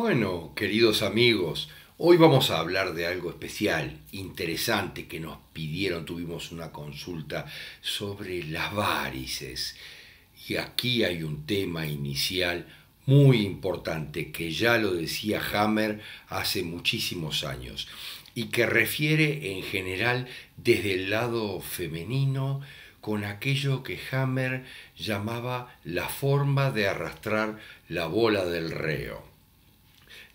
Bueno, queridos amigos, hoy vamos a hablar de algo especial, interesante que nos pidieron, tuvimos una consulta sobre las varices. Y aquí hay un tema inicial muy importante que ya lo decía Hammer hace muchísimos años y que refiere en general desde el lado femenino con aquello que Hammer llamaba la forma de arrastrar la bola del reo.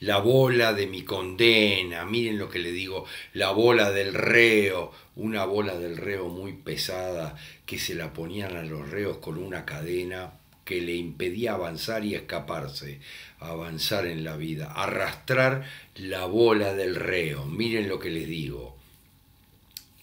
La bola de mi condena, miren lo que le digo, la bola del reo, una bola del reo muy pesada que se la ponían a los reos con una cadena que le impedía avanzar y escaparse, avanzar en la vida, arrastrar la bola del reo, miren lo que les digo.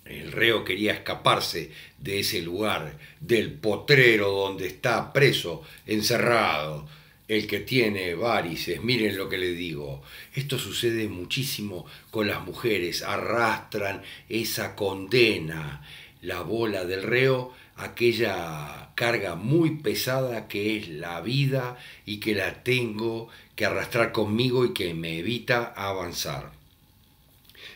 El reo quería escaparse de ese lugar, del potrero donde está preso, encerrado, el que tiene varices, miren lo que les digo. Esto sucede muchísimo con las mujeres, arrastran esa condena, la bola del reo, aquella carga muy pesada que es la vida y que la tengo que arrastrar conmigo y que me evita avanzar.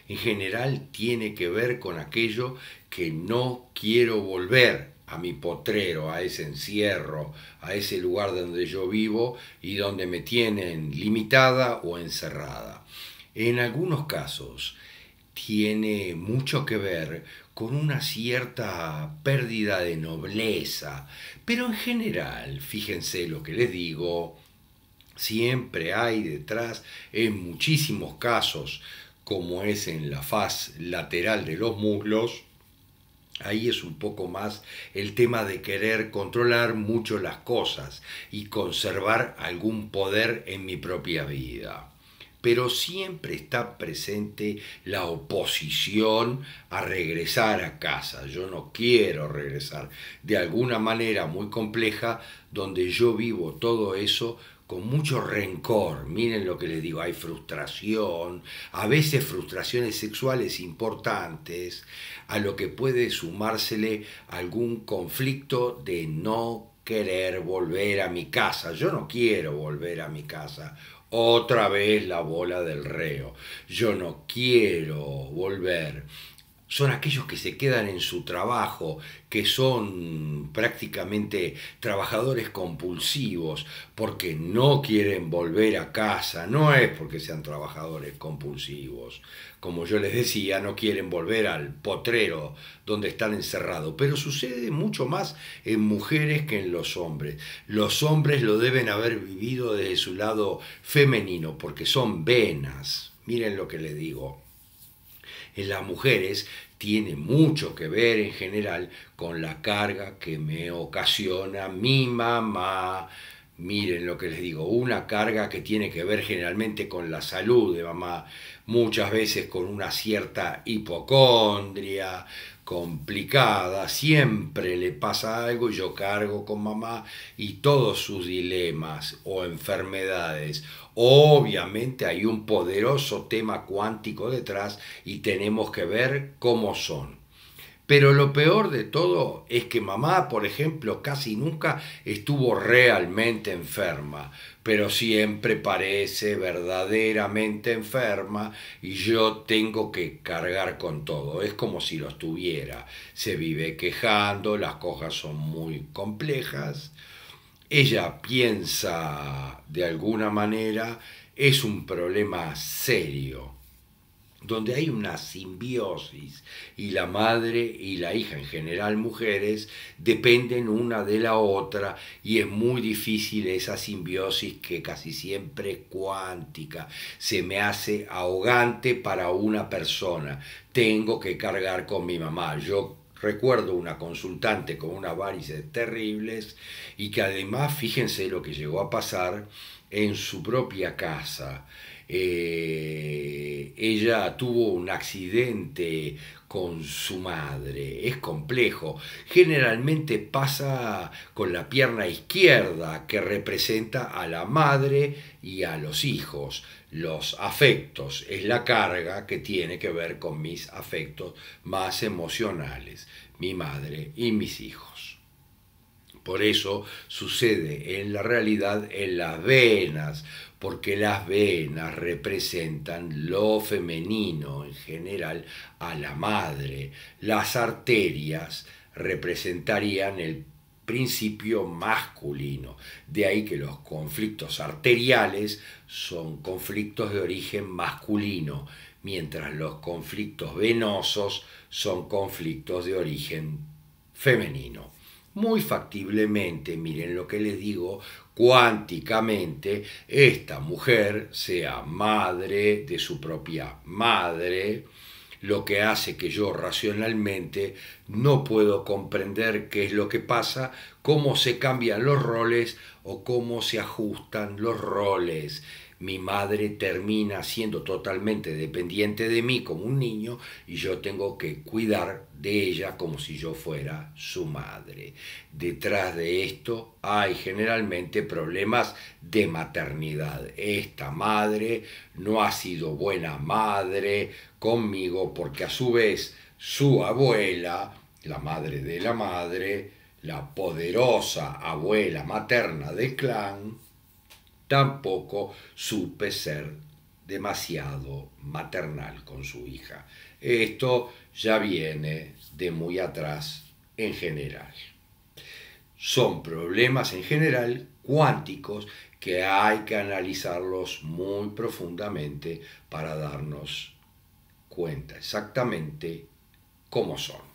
En general tiene que ver con aquello que no quiero volver a mi potrero, a ese encierro, a ese lugar donde yo vivo y donde me tienen limitada o encerrada. En algunos casos tiene mucho que ver con una cierta pérdida de nobleza, pero en general, fíjense lo que les digo, siempre hay detrás, en muchísimos casos, como es en la faz lateral de los muslos, ahí es un poco más el tema de querer controlar mucho las cosas y conservar algún poder en mi propia vida. Pero siempre está presente la oposición a regresar a casa. Yo no quiero regresar de alguna manera muy compleja donde yo vivo todo eso con mucho rencor. Miren lo que les digo, hay frustración, a veces frustraciones sexuales importantes, a lo que puede sumársele algún conflicto de no querer volver a mi casa. Yo no quiero volver a mi casa. Otra vez la bola del reo. Yo no quiero volver. Son aquellos que se quedan en su trabajo, que son prácticamente trabajadores compulsivos, porque no quieren volver a casa, no es porque sean trabajadores compulsivos. Como yo les decía, no quieren volver al potrero donde están encerrados, pero sucede mucho más en mujeres que en los hombres. Los hombres lo deben haber vivido desde su lado femenino, porque son venas. Miren lo que les digo. En las mujeres tiene mucho que ver en general con la carga que me ocasiona mi mamá. Miren lo que les digo, una carga que tiene que ver generalmente con la salud de mamá, muchas veces con una cierta hipocondria complicada, siempre le pasa algo y yo cargo con mamá y todos sus dilemas o enfermedades. Obviamente hay un poderoso tema cuántico detrás y tenemos que ver cómo son. Pero lo peor de todo es que mamá, por ejemplo, casi nunca estuvo realmente enferma, pero siempre parece verdaderamente enferma y yo tengo que cargar con todo. Es como si lo estuviera. Se vive quejando, las cosas son muy complejas. Ella piensa de alguna manera, es un problema serio donde hay una simbiosis y la madre y la hija, en general mujeres, dependen una de la otra y es muy difícil esa simbiosis que casi siempre es cuántica, se me hace ahogante para una persona, tengo que cargar con mi mamá, yo recuerdo una consultante con unas varices terribles y que además, fíjense lo que llegó a pasar en su propia casa. Ella tuvo un accidente con su madre, es complejo, generalmente pasa con la pierna izquierda que representa a la madre y a los hijos, los afectos, es la carga que tiene que ver con mis afectos más emocionales, mi madre y mis hijos. Por eso sucede en la realidad en las venas, porque las venas representan lo femenino en general a la madre. Las arterias representarían el principio masculino. De ahí que los conflictos arteriales son conflictos de origen masculino, mientras los conflictos venosos son conflictos de origen femenino. Muy factiblemente, miren lo que les digo, cuánticamente, esta mujer sea madre de su propia madre, lo que hace que yo racionalmente no puedo comprender qué es lo que pasa, cómo se cambian los roles o cómo se ajustan los roles. Mi madre termina siendo totalmente dependiente de mí como un niño y yo tengo que cuidar de ella como si yo fuera su madre. Detrás de esto hay generalmente problemas de maternidad. Esta madre no ha sido buena madre conmigo porque a su vez su abuela, la madre de la madre, la poderosa abuela materna del clan, tampoco supe ser demasiado maternal con su hija. Esto ya viene de muy atrás en general. Son problemas en general cuánticos que hay que analizarlos muy profundamente para darnos cuenta exactamente cómo son.